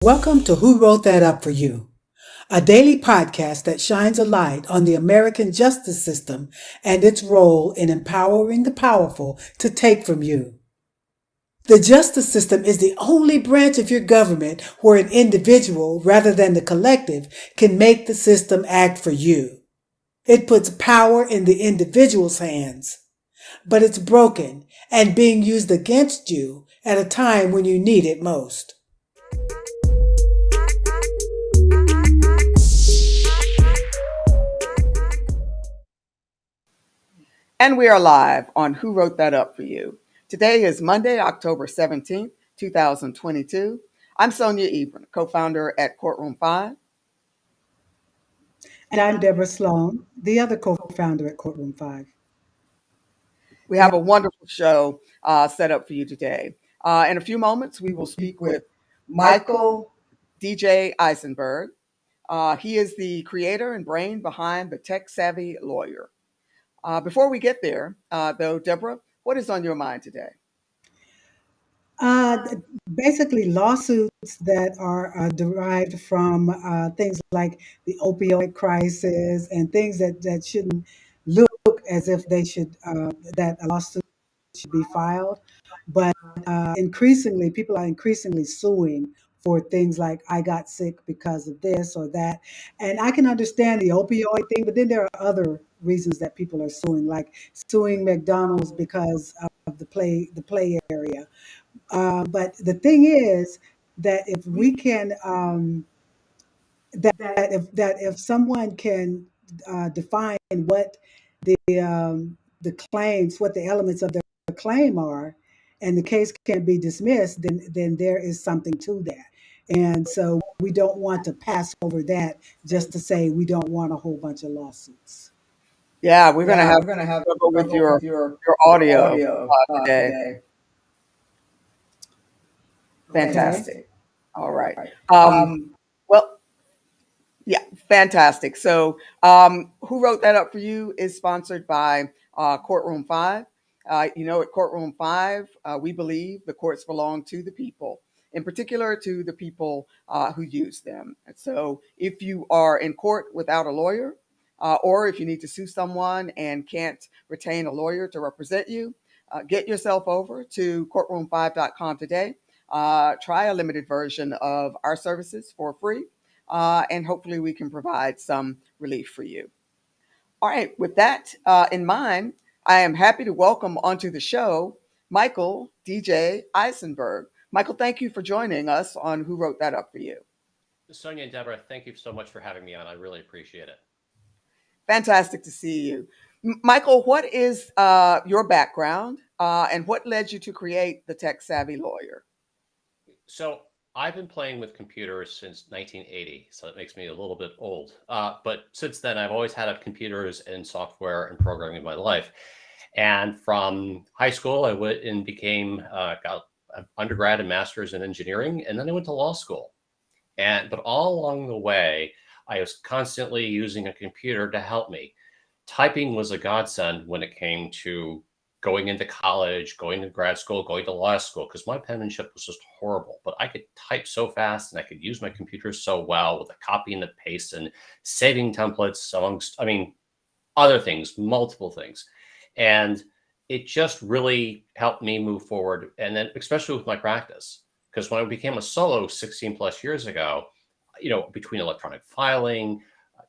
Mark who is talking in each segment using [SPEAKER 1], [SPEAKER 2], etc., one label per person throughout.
[SPEAKER 1] Welcome to Who Wrote That Up for You, a daily podcast that shines a light on the American justice system and its role in empowering the powerful to take from you. The justice system is the only branch of your government where an individual, rather than the collective, can make the system act for you. It puts power in the individual's hands, but it's broken and being used against you at a time when you need it most.
[SPEAKER 2] And we are live on Who Wrote That Up for You. Today is Monday, October 17th, 2022. I'm Sonia Ebron, co-founder at Courtroom 5.
[SPEAKER 1] And I'm Deborah Sloan, the other co-founder at Courtroom 5.
[SPEAKER 2] We have a wonderful show set up for you today. In a few moments, we will speak with Michael DJ Eisenberg. He is the creator and brain behind the Tech Savvy Lawyer. Before we get there, though, Deborah, what is on your mind today?
[SPEAKER 1] Uh, Basically, lawsuits that are derived from things like the opioid crisis and things that shouldn't look as if they should that a lawsuit should be filed, but increasingly people are increasingly suing for things like I got sick because of this or that, and I can understand the opioid thing, but then there are other reasons that people are suing, like suing McDonald's because of the play area. But the thing is that if we can, that if someone can define what the claims, what the elements of the claim are, and the case can be dismissed, then there is something to that. And so we don't want to pass over that just to say we don't want a whole bunch of lawsuits.
[SPEAKER 2] Yeah, we're going to have
[SPEAKER 3] We're gonna have
[SPEAKER 2] trouble with
[SPEAKER 3] trouble with
[SPEAKER 2] your
[SPEAKER 3] your
[SPEAKER 2] audio
[SPEAKER 3] audio
[SPEAKER 2] today.
[SPEAKER 3] today. Okay.
[SPEAKER 2] Fantastic. All right.
[SPEAKER 3] Right.
[SPEAKER 2] Well, yeah, fantastic. So, who wrote that up for you is sponsored by Courtroom 5. At Courtroom 5, we believe the courts belong to the people, in particular to the people who use them. And so, if you are in court without a lawyer, or if you need to sue someone and can't retain a lawyer to represent you, get yourself over to courtroom5.com today. Try a limited version of our services for free, and hopefully we can provide some relief for you. All right, with that in mind, I am happy to welcome onto the show Michael DJ Eisenberg. Michael, thank you for joining us on Who Wrote That Up for You.
[SPEAKER 4] Sonia and Deborah, thank you so much for having me on. I really appreciate it.
[SPEAKER 2] Fantastic to see you. Michael, what is your background and what led you to create the Tech Savvy Lawyer?
[SPEAKER 4] So I've been playing with computers since 1980, so that makes me a little bit old. But since then, I've always had computers and software and programming in my life. And from high school, I went and got an undergrad and master's in engineering, and then I went to law school. But all along the way, I was constantly using a computer to help me. Typing was a godsend when it came to going into college, going to grad school, going to law school, because my penmanship was just horrible. But I could type so fast and I could use my computer so well with the copy and the paste and saving templates amongst, other things, multiple things. And it just really helped me move forward. And then especially with my practice, because when I became a solo 16 plus years ago, between electronic filing,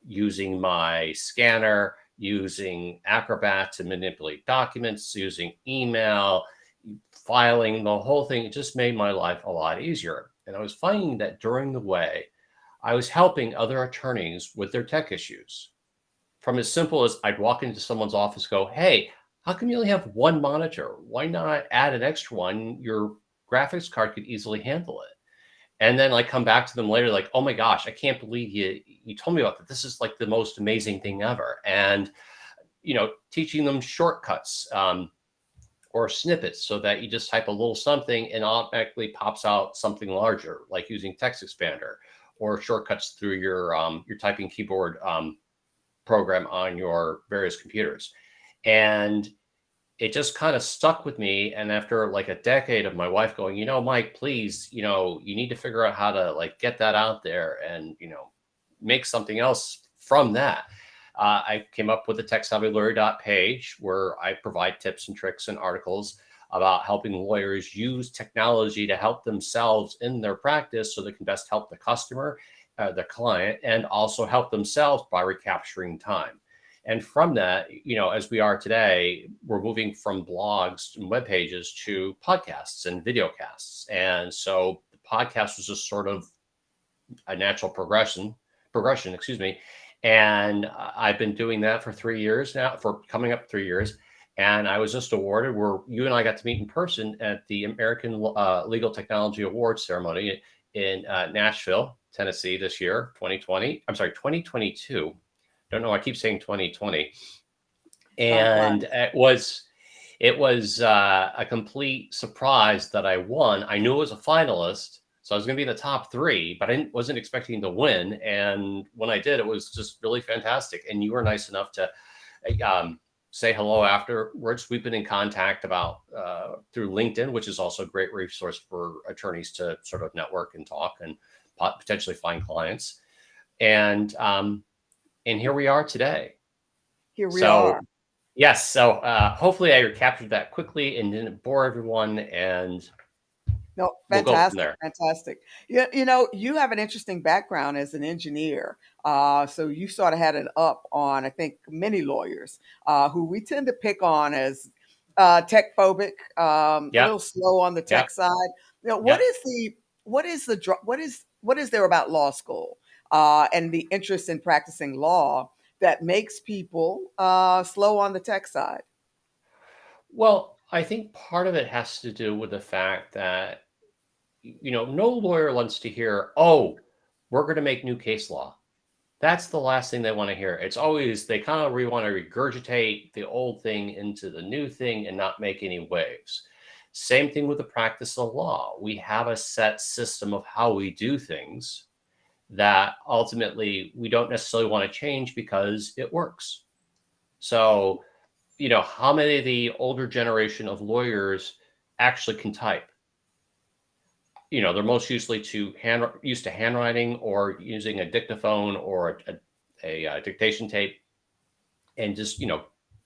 [SPEAKER 4] using my scanner, using Acrobat to manipulate documents, using email, filing, the whole thing, it just made my life a lot easier. And I was finding that during the way, I was helping other attorneys with their tech issues. From as simple as I'd walk into someone's office, go, hey, how come you only have one monitor? Why not add an extra one? Your graphics card could easily handle it. And then I come back to them later, like, oh my gosh, I can't believe you told me about that. This is like the most amazing thing ever. And, teaching them shortcuts or snippets so that you just type a little something and automatically pops out something larger, like using text expander or shortcuts through your typing keyboard program on your various computers. And it just kind of stuck with me. And after like a decade of my wife going, Mike, please, you need to figure out how to like get that out there and, make something else from that. I came up with the TechSavvyLawyer page where I provide tips and tricks and articles about helping lawyers use technology to help themselves in their practice so they can best help the customer, the client, and also help themselves by recapturing time. And from that, as we are today, we're moving from blogs and web pages to podcasts and video casts. And so the podcast was just sort of a natural progression, excuse me. And I've been doing that for 3 years now, for coming up 3 years. And I was just awarded, where you and I got to meet in person at the American Legal Technology Awards ceremony in Nashville, Tennessee this year, 2020. I'm sorry, 2022. Don't know. I keep saying 2020. And it was a complete surprise that I won. I knew I was a finalist, so I was going to be in the top 3, but I wasn't expecting to win. And when I did, it was just really fantastic. And you were nice enough to say hello afterwards. We've been in contact about through LinkedIn, which is also a great resource for attorneys to sort of network and talk and potentially find clients. And here we are today.
[SPEAKER 2] Here we are.
[SPEAKER 4] Yes. So hopefully I captured that quickly and didn't bore everyone. And
[SPEAKER 2] no, fantastic, we'll fantastic. You have an interesting background as an engineer. So you sort of had it up on, I think, many lawyers who we tend to pick on as tech phobic, a little slow on the tech side. What is there about law school and the interest in practicing law that makes people slow on the tech side?
[SPEAKER 4] Well, I think part of it has to do with the fact that, no lawyer wants to hear, oh, we're going to make new case law. That's the last thing they want to hear. It's always, they kind of want to regurgitate the old thing into the new thing and not make any waves. Same thing with the practice of law. We have a set system of how we do things that ultimately we don't necessarily want to change because it works. So, how many of the older generation of lawyers actually can type? They're most usually used to handwriting or using a dictaphone or a dictation tape and just,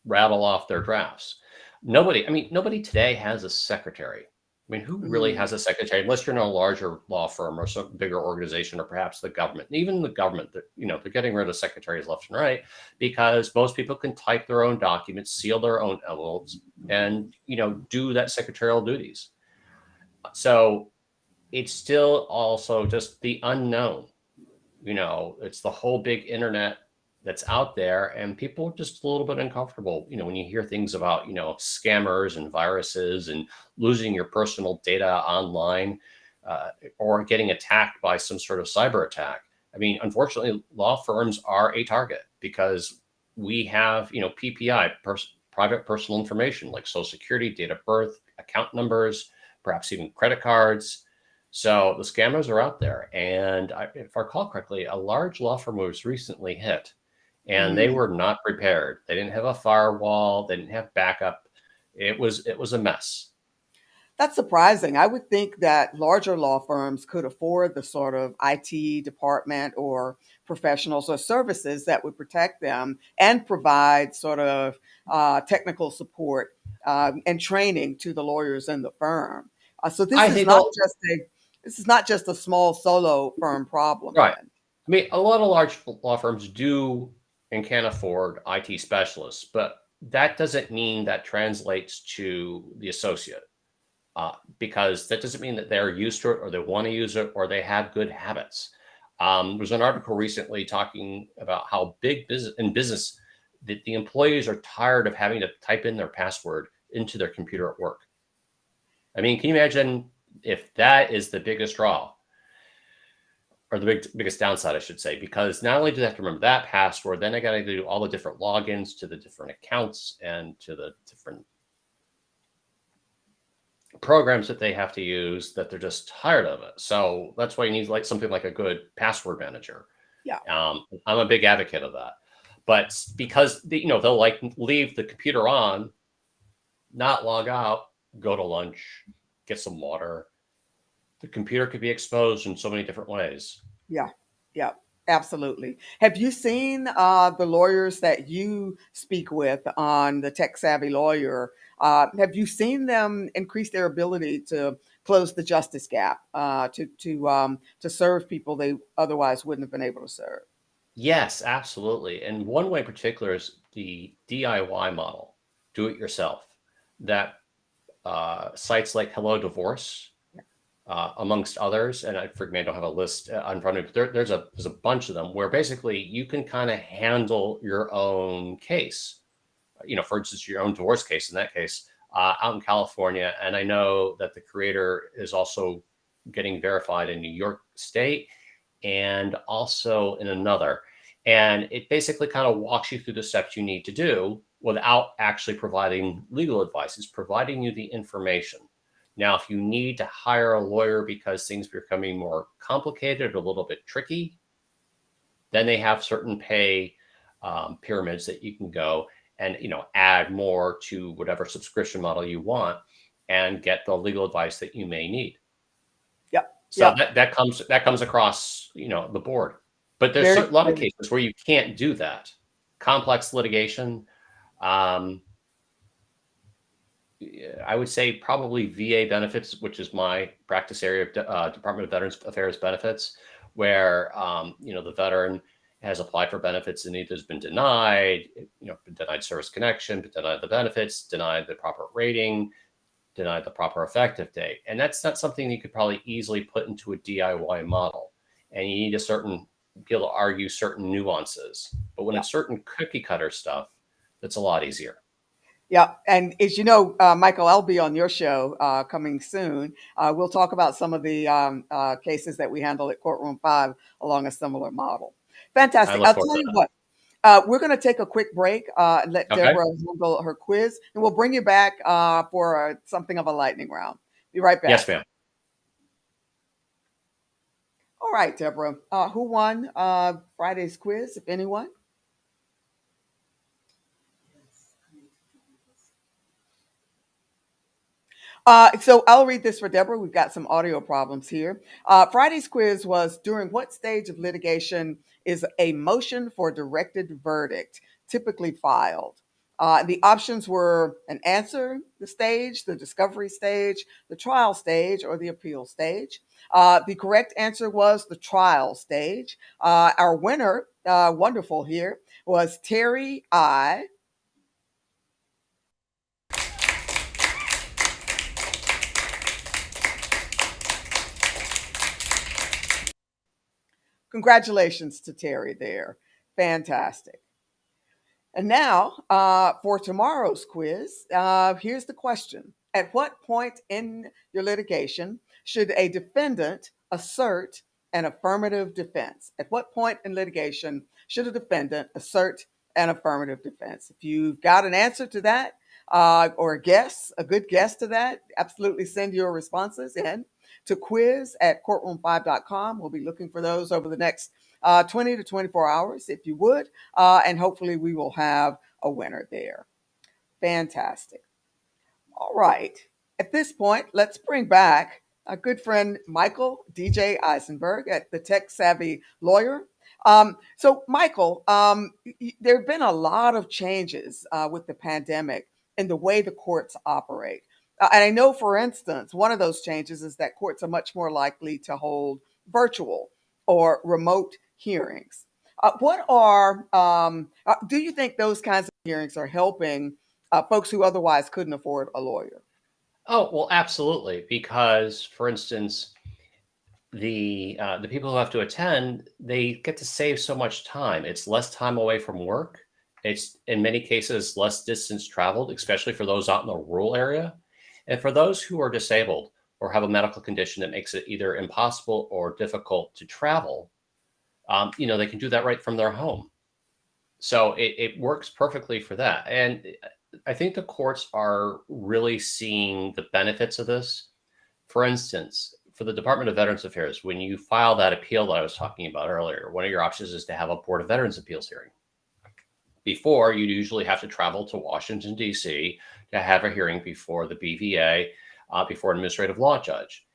[SPEAKER 4] rattle off their drafts. Nobody today has a secretary. Who really has a secretary, unless you're in a larger law firm or some bigger organization, or perhaps the government? And even the government, they're getting rid of secretaries left and right because most people can type their own documents, seal their own envelopes, and, do that secretarial duties. So it's still also just the unknown. It's the whole big internet that's out there, and people are just a little bit uncomfortable, when you hear things about, scammers and viruses and losing your personal data online or getting attacked by some sort of cyber attack. Unfortunately, law firms are a target because we have, PPI, private personal information like Social Security, date of birth, account numbers, perhaps even credit cards. So the scammers are out there. And if I recall correctly, a large law firm was recently hit, and they were not prepared. They didn't have a firewall. They didn't have backup. It was a mess.
[SPEAKER 2] That's surprising. I would think that larger law firms could afford the sort of IT department or professionals or services that would protect them and provide sort of technical support and training to the lawyers in the firm. So this is not just a small solo firm problem.
[SPEAKER 4] Right. Then. A lot of large law firms do and can afford IT specialists, but that doesn't mean that translates to the associate. Because that doesn't mean that they're used to it or they want to use it or they have good habits. There's an article recently talking about how big business that the employees are tired of having to type in their password into their computer at work. Can you imagine if that is the biggest draw or the biggest downside, I should say, because not only do they have to remember that password, then I got to do all the different logins to the different accounts and to the different programs that they have to use, that they're just tired of it. So that's why you need something like a good password manager.
[SPEAKER 2] Yeah.
[SPEAKER 4] I'm a big advocate of that. But because they'll leave the computer on not log out, go to lunch, get some water. The computer could be exposed in so many different ways.
[SPEAKER 2] Yeah, yeah, absolutely. Have you seen the lawyers that you speak with on the Tech Savvy Lawyer? Have you seen them increase their ability to close the justice gap, to serve people they otherwise wouldn't have been able to serve?
[SPEAKER 4] Yes, absolutely. And one way in particular is the DIY model, do it yourself, that sites like Hello Divorce, amongst others, and I forgive me, I don't have a list in front of me, but there's a bunch of them where basically you can kind of handle your own case. For instance, your own divorce case in that case, out in California. And I know that the creator is also getting verified in New York State and also in another. And it basically kind of walks you through the steps you need to do without actually providing legal advice. It's providing you the information. Now, if you need to hire a lawyer because things are becoming more complicated or a little bit tricky, then they have certain pay pyramids that you can go and add more to whatever subscription model you want and get the legal advice that you may need.
[SPEAKER 2] Yep.
[SPEAKER 4] So
[SPEAKER 2] Yep.
[SPEAKER 4] that comes across the board. But there's
[SPEAKER 2] Very,
[SPEAKER 4] a lot of
[SPEAKER 2] very.
[SPEAKER 4] cases where you can't do that. Complex litigation. I would say probably VA benefits, which is my practice area of Department of Veterans Affairs benefits, where the veteran has applied for benefits and either has been denied, been denied service connection, been denied the benefits, denied the proper rating, denied the proper effective date. And that's not something you could probably easily put into a DIY model. And you need be able to argue certain nuances. But when it's certain cookie cutter stuff, that's a lot easier.
[SPEAKER 2] Yeah, and as you know, Michael, I'll be on your show coming soon. We'll talk about some of the cases that we handle at Courtroom 5 along a similar model.
[SPEAKER 4] I
[SPEAKER 2] Fantastic.
[SPEAKER 4] look
[SPEAKER 2] I'll
[SPEAKER 4] forward
[SPEAKER 2] tell
[SPEAKER 4] to
[SPEAKER 2] you
[SPEAKER 4] that.
[SPEAKER 2] what, we're going to take a quick break and let
[SPEAKER 4] Okay.
[SPEAKER 2] Deborah handle her quiz, and we'll bring you back for something of a lightning round. Be right
[SPEAKER 4] Yes,
[SPEAKER 2] back.
[SPEAKER 4] ma'am.
[SPEAKER 2] All right, Deborah. Who won Friday's quiz, if anyone? So I'll read this for Deborah. We've got some audio problems here. Friday's quiz was, during what stage of litigation is a motion for directed verdict typically filed? The options were an answer, the stage, the discovery stage, the trial stage, or the appeal stage. The correct answer was the trial stage. Our winner, wonderful here, was Terry I. Congratulations to Terry there. Fantastic. And now for tomorrow's quiz, here's the question. At what point in your litigation should a defendant assert an affirmative defense? At what point in litigation should a defendant assert an affirmative defense? If you've got an answer to that or a good guess to that, absolutely send your responses in to quiz@courtroom5.com. We'll be looking for those over the next 20 to 24 hours, if you would. And hopefully we will have a winner there. Fantastic. All right. At this point, let's bring back a good friend, Michael DJ Eisenberg at the Tech Savvy Lawyer. So, Michael, there have been a lot of changes with the pandemic in the way the courts operate. And I know, for instance, one of those changes is that courts are much more likely to hold virtual or remote hearings. Do you think those kinds of hearings are helping folks who otherwise couldn't afford a lawyer?
[SPEAKER 4] Oh, well, absolutely. Because, for instance, the people who have to attend, they get to save so much time. It's less time away from work. It's in many cases less distance traveled, especially for those out in the rural area. And for those who are disabled or have a medical condition that makes it either impossible or difficult to travel, they can do that right from their home. So it works perfectly for that. And I think the courts are really seeing the benefits of this. For instance, for the Department of Veterans Affairs, when you file that appeal that I was talking about earlier, one of your options is to have a Board of Veterans Appeals hearing. Before, you'd usually have to travel to Washington, D.C. to have a hearing before the BVA, before an administrative law judge.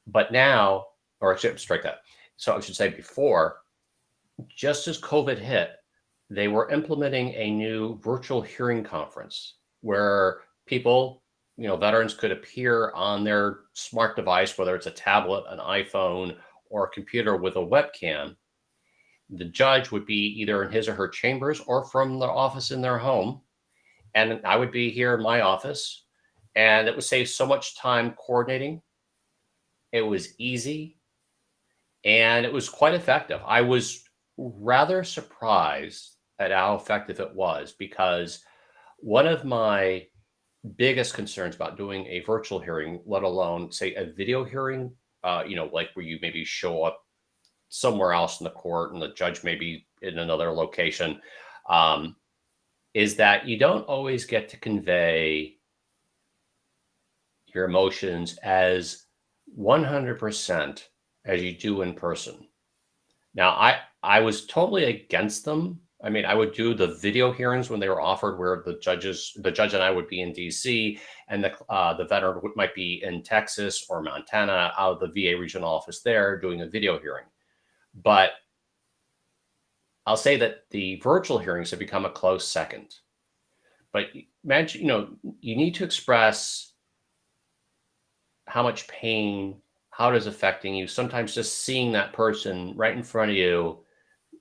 [SPEAKER 4] But now, or I should strike that. So I should say before, just as COVID hit, they were implementing a new virtual hearing conference where people, veterans could appear on their smart device, whether it's a tablet, an iPhone, or a computer with a webcam. The judge would be either in his or her chambers or from the office in their home. And I would be here in my office, and it would save so much time coordinating. It was easy, and it was quite effective. I was rather surprised at how effective it was, because one of my biggest concerns about doing a virtual hearing, let alone say a video hearing, like where you maybe show up somewhere else in the court and the judge may be in another location, is that you don't always get to convey your emotions as 100% as you do in person. Now, I was totally against them. I mean, I would do the video hearings when they were offered, where the judge and I would be in D.C. and the veteran might be in Texas or Montana out of the VA regional office there doing a video hearing. But I'll say that the virtual hearings have become a close second. But imagine, you need to express how much pain, how it is affecting you. Sometimes just seeing that person right in front of you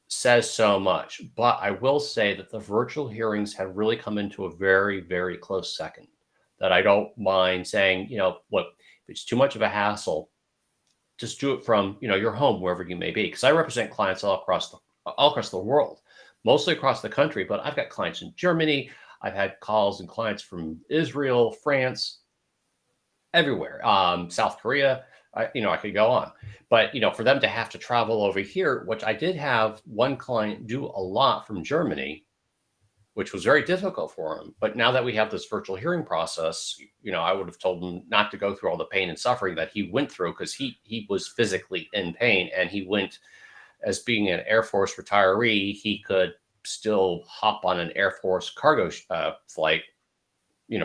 [SPEAKER 4] says so much. But I will say that the virtual hearings have really come into a very, very close second, that I don't mind saying, look, if it's too much of a hassle, just do it from, your home, wherever you may be. Because I represent clients all across the world, mostly across the country, but I've got clients in Germany. I've had calls and clients from Israel, France, everywhere, South Korea. I could go on, but for them to have to travel over here, which I did have one client do a lot from Germany, which was very difficult for him. But now that we have this virtual hearing process, I would have told him not to go through all the pain and suffering that he went through, because he was physically in pain, and he went, as being an Air Force retiree, he could still hop on an Air Force cargo flight,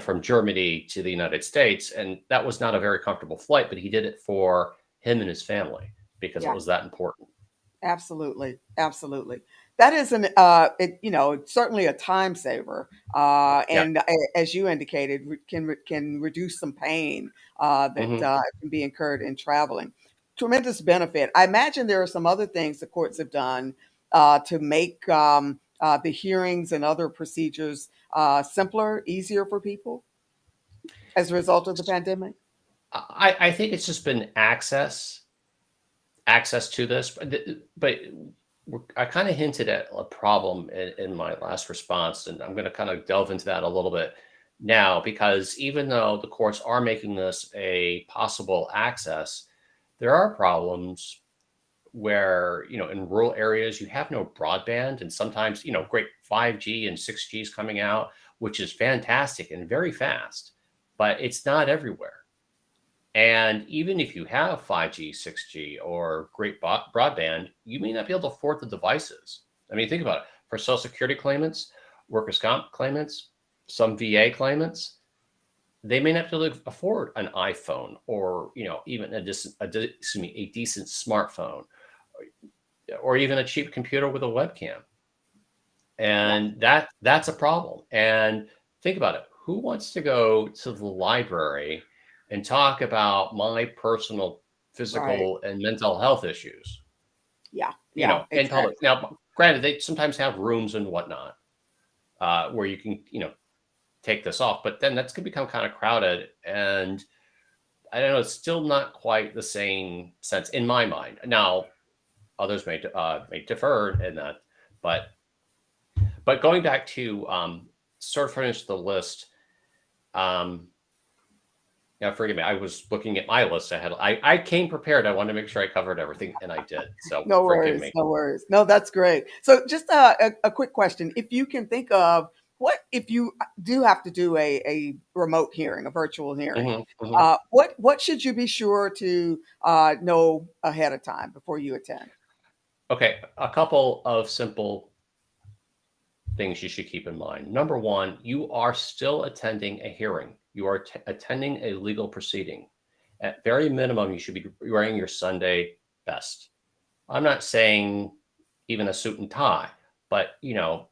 [SPEAKER 4] from Germany to the United States. And that was not a very comfortable flight, but he did it for him and his family because it was that important.
[SPEAKER 2] Absolutely. Absolutely. That is certainly a time saver. And as you indicated, can reduce some pain that can be incurred in traveling. Tremendous benefit. I imagine there are some other things the courts have done to make the hearings and other procedures simpler, easier for people as a result of the pandemic.
[SPEAKER 4] I think it's just been access to this, but I kind of hinted at a problem in my last response, and I'm going to kind of delve into that a little bit now, because even though the courts are making this a possible access, there are problems where, in rural areas, you have no broadband, and sometimes, great 5G and 6G is coming out, which is fantastic and very fast, but it's not everywhere. And even if you have 5G, 6G, or great broadband, you may not be able to afford the devices. I mean, think about it. For Social Security claimants, workers' comp claimants, some VA claimants, they may not be able to afford an iPhone or, even a decent smartphone, or even a cheap computer with a webcam. And that's a problem. And think about it. Who wants to go to the library and talk about my personal physical and mental health issues?
[SPEAKER 2] Exactly.
[SPEAKER 4] In public. Now, granted, they sometimes have rooms and whatnot where you can, take this off, but then that's going to become kind of crowded. And I don't know, it's still not quite the same sense in my mind. Now, others may differ in that, but going back to sort of finish the list. Forgive me. I was looking at my list ahead. I came prepared. I wanted to make sure I covered everything, and I did. So
[SPEAKER 2] no
[SPEAKER 4] forgive me.
[SPEAKER 2] worries. No, that's great. So just a quick question. If you can think of, what if you do have to do a remote hearing, a virtual hearing? What should you be sure to know ahead of time before you attend?
[SPEAKER 4] Okay, a couple of simple things you should keep in mind. Number one, you are still attending a hearing. You are attending a legal proceeding. At very minimum, you should be wearing your Sunday best. I'm not saying even a suit and tie, but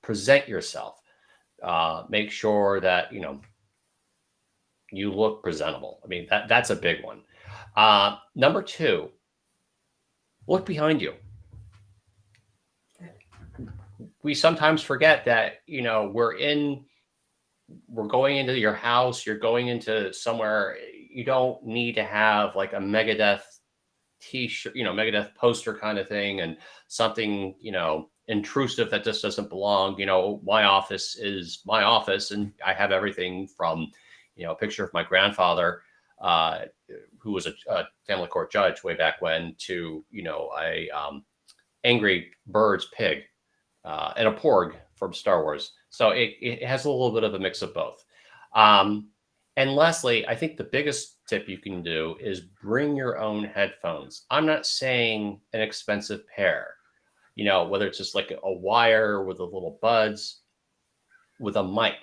[SPEAKER 4] present yourself. Make sure that you look presentable. I mean, that's a big one. Number two, look behind you. We sometimes forget that we're going into your house, you're going into somewhere. You don't need to have like a Megadeth t-shirt, Megadeth poster kind of thing, and something intrusive that just doesn't belong. My office is my office, and I have everything from a picture of my grandfather, who was a family court judge way back when, to a Angry Birds pig, and a porg from Star Wars. So it has a little bit of a mix of both. And lastly, I think the biggest tip you can do is bring your own headphones. I'm not saying an expensive pair, whether it's just like a wire with a little buds with a mic.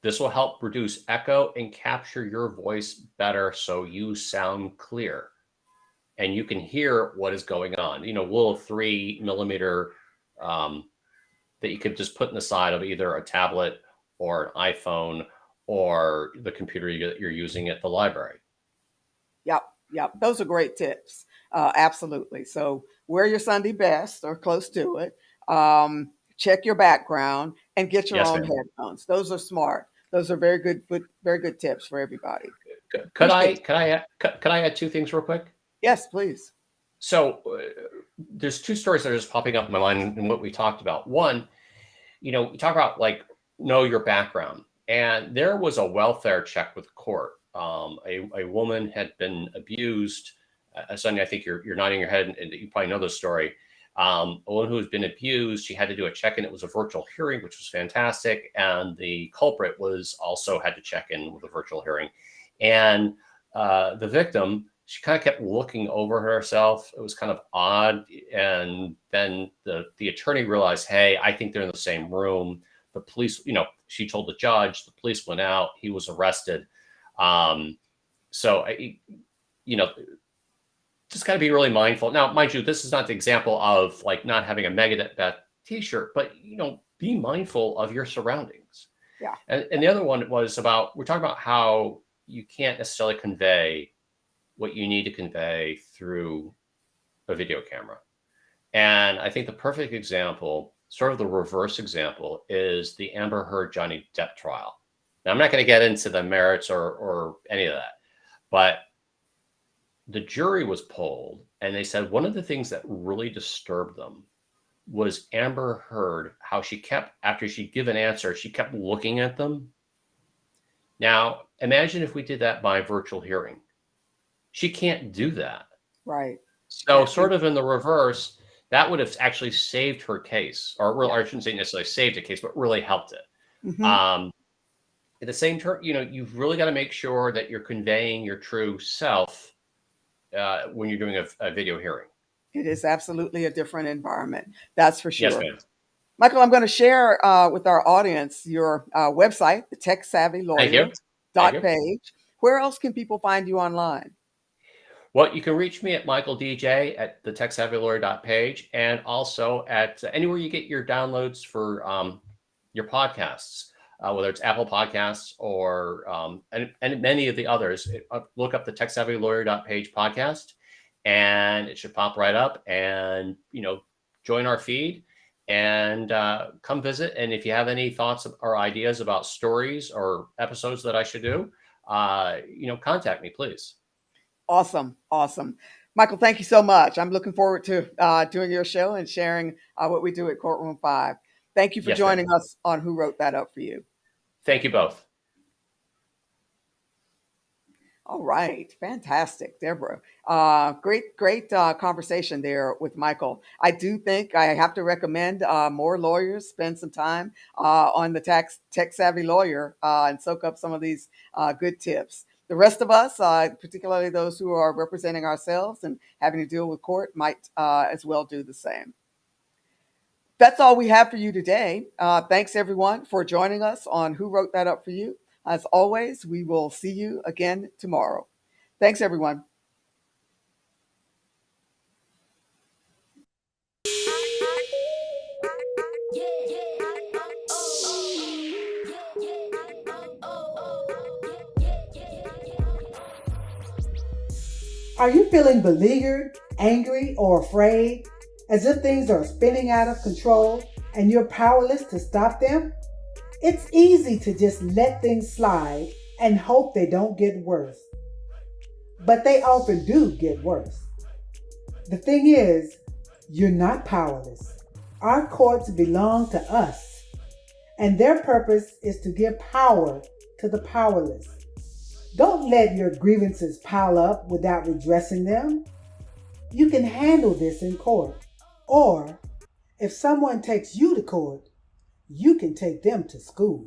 [SPEAKER 4] This will help reduce echo and capture your voice better so you sound clear and you can hear what is going on. Little 3mm that you could just put in the side of either a tablet or an iPhone or the computer you're using at the library.
[SPEAKER 2] Yep. Those are great tips. Absolutely. So wear your Sunday best or close to it. Check your background and get your own headphones. Those are smart. Those are very good tips for everybody.
[SPEAKER 4] Could I add two things real quick?
[SPEAKER 2] Yes, please.
[SPEAKER 4] So there's two stories that are just popping up in my mind in what we talked about. One, we talk about like know your background, and there was a welfare check with court. A woman had been abused. Sonia, I think you're nodding your head, and you probably know this story. A woman who has been abused, she had to do a check-in. It was a virtual hearing, which was fantastic. And the culprit was also had to check in with a virtual hearing. And the victim, she kind of kept looking over herself. It was kind of odd. And then the attorney realized, hey, I think they're in the same room. The police, she told the judge, the police went out, he was arrested. So, just got to be really mindful. Now, mind you, this is not the example of like not having a Megadeth t-shirt, but, be mindful of your surroundings.
[SPEAKER 2] Yeah.
[SPEAKER 4] And the other one was we're talking about how you can't necessarily convey what you need to convey through a video camera. And I think the perfect example, sort of the reverse example, is the Amber Heard Johnny Depp trial. Now, I'm not going to get into the merits or any of that, but the jury was polled, and they said one of the things that really disturbed them was Amber Heard, how she kept, after she'd give an answer, she kept looking at them. Now, imagine if we did that by virtual hearing. She can't do that.
[SPEAKER 2] Right.
[SPEAKER 4] So sort of in the reverse, that would have actually saved her case, or I shouldn't say necessarily saved a case, but really helped it.
[SPEAKER 2] Mm-hmm.
[SPEAKER 4] At the same time, you've really got to make sure that you're conveying your true self when you're doing a video hearing.
[SPEAKER 2] It is absolutely a different environment. That's for sure.
[SPEAKER 4] Yes, ma'am.
[SPEAKER 2] Michael, I'm going to share with our audience your website, the Tech Savvy Lawyer page. Where else can people find you online?
[SPEAKER 4] Well, you can reach me at Michael DJ at the techsavvylawyer.page, and also at anywhere you get your downloads for your podcasts, whether it's Apple Podcasts or and many of the others. Look up the techsavvylawyer.page podcast, and it should pop right up. And join our feed and come visit. And if you have any thoughts or ideas about stories or episodes that I should do, contact me, please.
[SPEAKER 2] Awesome. Michael, thank you so much. I'm looking forward to doing your show and sharing what we do at Courtroom 5. Thank you for joining us on Who Wrote That Up For You.
[SPEAKER 4] Thank you both.
[SPEAKER 2] All right. Fantastic, Deborah. Great conversation there with Michael. I do think I have to recommend more lawyers spend some time on the Tech Savvy Lawyer and soak up some of these good tips. The rest of us, particularly those who are representing ourselves and having to deal with court, might as well do the same. That's all we have for you today. Thanks, everyone, for joining us on Who Wrote That Up for You. As always, we will see you again tomorrow. Thanks, everyone.
[SPEAKER 1] Are you feeling beleaguered, angry, or afraid, as if things are spinning out of control and you're powerless to stop them? It's easy to just let things slide and hope they don't get worse. But they often do get worse. The thing is, you're not powerless. Our courts belong to us, and their purpose is to give power to the powerless. Don't let your grievances pile up without redressing them. You can handle this in court. Or, if someone takes you to court, you can take them to school.